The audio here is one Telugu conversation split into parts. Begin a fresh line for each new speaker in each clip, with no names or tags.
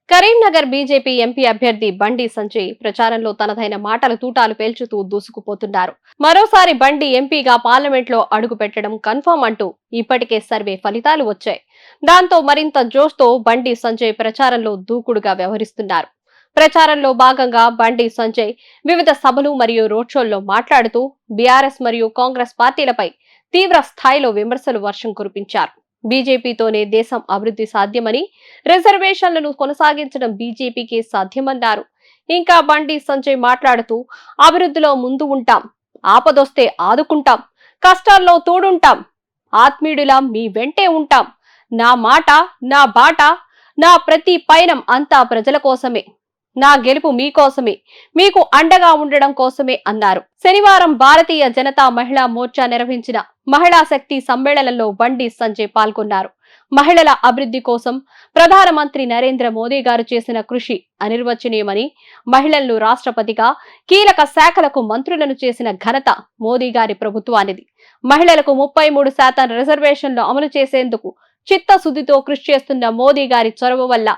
కరీంనగర్ బీజేపీ ఎంపీ అభ్యర్థి బండి సంజయ్ ప్రచారంలో తనదైన మాటల తూటాలు పేల్చుతూ దూసుకుపోతున్నారు. మరోసారి బండి ఎంపీగా పార్లమెంట్ లో అడుగు పెట్టడం కన్ఫర్మ్ అంటూ ఇప్పటికే సర్వే ఫలితాలు వచ్చాయి. దాంతో మరింత జోష్తో బండి సంజయ్ ప్రచారంలో దూకుడుగా వ్యవహరిస్తున్నారు. ప్రచారంలో భాగంగా బండి సంజయ్ వివిధ సభలు మరియు రోడ్ షోల్లో మాట్లాడుతూ బీఆర్ఎస్ మరియు కాంగ్రెస్ పార్టీలపై తీవ్ర స్థాయిలో విమర్శలు వర్షం కురిపించారు. బీజేపీతోనే దేశం అభివృద్ధి సాధ్యమని, రిజర్వేషన్లను కొనసాగించడం బీజేపీకి సాధ్యమన్నారు. ఇంకా బండి సంజయ్ మాట్లాడుతూ అభివృద్ధిలో ముందు ఉంటాం, ఆపదొస్తే ఆదుకుంటాం, కష్టాల్లో తోడుంటాం, ఆత్మీయుడిలా మీ వెంటే ఉంటాం, నా మాట నా బాట నా ప్రతి పయనం అంతా ప్రజల కోసమే, నా గెలుపు మీకోసమే, మీకు అండగా ఉండడం కోసమే అన్నారు. శనివారం భారతీయ జనతా మహిళా మోర్చా నిర్వహించిన మహిళా శక్తి సమ్మేళనంలో బండి సంజయ్ పాల్గొన్నారు. మహిళల అభివృద్ధి కోసం ప్రధానమంత్రి నరేంద్ర మోదీ గారు చేసిన కృషి అనిర్వచనీయమని, మహిళలను రాష్ట్రపతిగా కీలక శాఖలకు మంత్రులను చేసిన ఘనత మోదీ గారి ప్రభుత్వానిది. మహిళలకు 33% రిజర్వేషన్లు అమలు చేసేందుకు చిత్తశుద్ధితో కృషి చేస్తున్న మోదీ గారి చొరవ వల్ల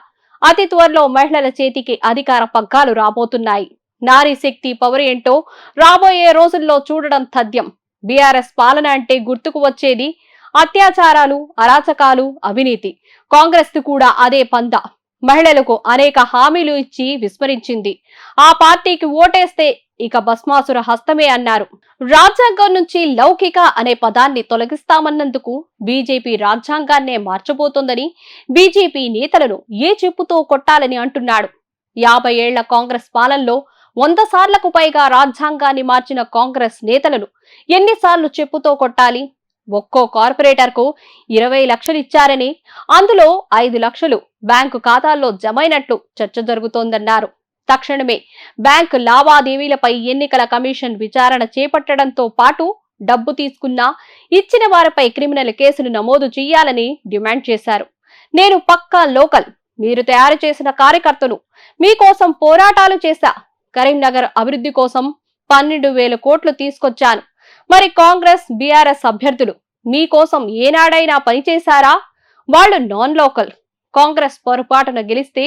అతి త్వరలో మహిళల చేతికి అధికార పగ్గాలు రాబోతున్నాయి. నారీ శక్తి పవర్ ఏంటో రాబోయే రోజుల్లో చూడడం తథ్యం. బీఆర్ఎస్ పాలన అంటే గుర్తుకు వచ్చేది అత్యాచారాలు, అరాచకాలు, అవినీతి. కాంగ్రెస్ కూడా అదే పంద. మహిళలకు అనేక హామీలు ఇచ్చి విస్మరించింది. ఆ పార్టీకి ఓటేస్తే ఇక భస్మాసుర హస్తమే అన్నారు. రాజ్యాంగం నుంచి లౌకిక అనే పదాన్ని తొలగిస్తామన్నందుకు బీజేపీ రాజ్యాంగాన్నే మార్చబోతోందని బీజేపీ నేతలను ఏ చెప్పుతో కొట్టాలని అంటున్నాడు. 50 ఏళ్ల కాంగ్రెస్ పాలనలో 100 సార్లకు పైగా రాజ్యాంగాన్ని మార్చిన కాంగ్రెస్ నేతలను ఎన్నిసార్లు చెప్పుతో కొట్టాలి? ఒక్కో కార్పొరేటర్ కు 20 లక్షలు ఇచ్చారని, అందులో 5 లక్షలు బ్యాంకు ఖాతాల్లో జమైనట్లు చర్చ జరుగుతోందన్నారు. తక్షణమే బ్యాంకు లావాదేవీలపై ఎన్నికల కమిషన్ విచారణ చేపట్టడంతో పాటు డబ్బు తీసుకున్నా, ఇచ్చిన వారిపై క్రిమినల్ కేసులు నమోదు చేయాలని డిమాండ్ చేశారు. నేను పక్కా లోకల్, మీరు తయారు చేసిన కార్యకర్తను, మీకోసం పోరాటాలు చేశా. కరీంనగర్ అభివృద్ధి కోసం 12,000 కోట్లు తీసుకొచ్చాను. మరి కాంగ్రెస్ బీఆర్ఎస్ అభ్యర్థులు మీకోసం ఏనాడైనా పనిచేశారా? వాళ్ళు నాన్ లోకల్. కాంగ్రెస్ పొరపాటున గెలిస్తే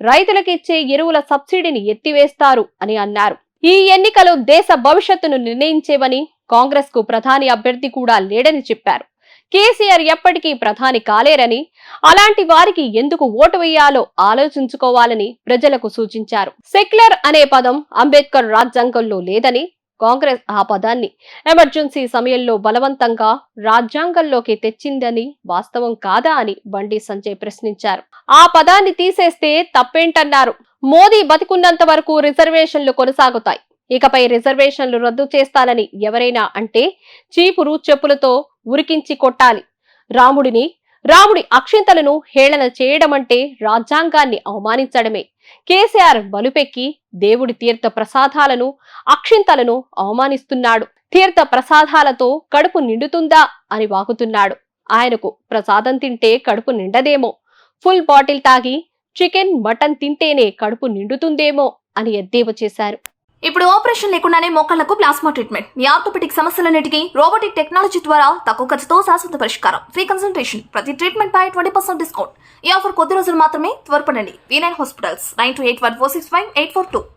రైతులకు ఇచ్చే ఎరువుల సబ్సిడీని ఎత్తివేస్తారు అని అన్నారు. ఈ ఎన్నికలు దేశ భవిష్యత్తును నిర్ణయించేవని, కాంగ్రెస్ కు ప్రధాని అభ్యర్థి కూడా లేడని చెప్పారు. కేసీఆర్ ఎప్పటికీ ప్రధాని కాలేరని, అలాంటి వారికి ఎందుకు ఓటు వేయాలో ఆలోచించుకోవాలని ప్రజలకు సూచించారు. సెక్యులర్ అనే పదం అంబేద్కర్ రాజ్యాంగంలో లేదని, కాంగ్రెస్ ఆ పదాన్ని ఎమర్జెన్సీ సమయంలో బలవంతంగా రాజ్యాంగంలోకి తెచ్చిందని వాస్తవం కాదా అని బండి సంజయ్ ప్రశ్నించారు. ఆ పదాన్ని తీసేస్తే తప్పేంటన్నారు. మోదీ బతికున్నంత వరకు రిజర్వేషన్లు కొనసాగుతాయి. ఇకపై రిజర్వేషన్లు రద్దు చేస్తానని ఎవరైనా అంటే చీపురు చెప్పులతో ఉరికించి కొట్టాలి. రాముడి అక్షింతలను హేళన చేయడమంటే రాజ్యాంగాన్ని అవమానించడమే. కేసీఆర్ బలుపెక్కి దేవుడి తీర్థ ప్రసాదాలను, అక్షింతలను అవమానిస్తున్నాడు. తీర్థ ప్రసాదాలతో కడుపు నిండుతుందా అని వాగుతున్నాడు. ఆయనకు ప్రసాదం తింటే కడుపు నిండదేమో, ఫుల్ బాటిల్ తాగి చికెన్ మటన్ తింటేనే కడుపు నిండుతుందేమో అని ఎద్దేవా చేశారు.
ఇప్పుడు ఆపరేషన్ లేకుండానే మోకాళ్లకు ప్లాస్మా ట్రీట్మెంట్. మీ ఆర్థోపెడిక్ సమస్యలన్నిటికీ రోబోటిక్ టెక్నాలజీ ద్వారా తక్కువ ఖర్చుతో శాశ్వత పరిష్కారం. Free consultation. ప్రతి ట్రీట్మెంట్ పై 20% డిస్కౌంట్. ఈ ఆఫర్ కొద్ది రోజులు మాత్రమే. త్వరపడండి. V9 hospitals 9281465842.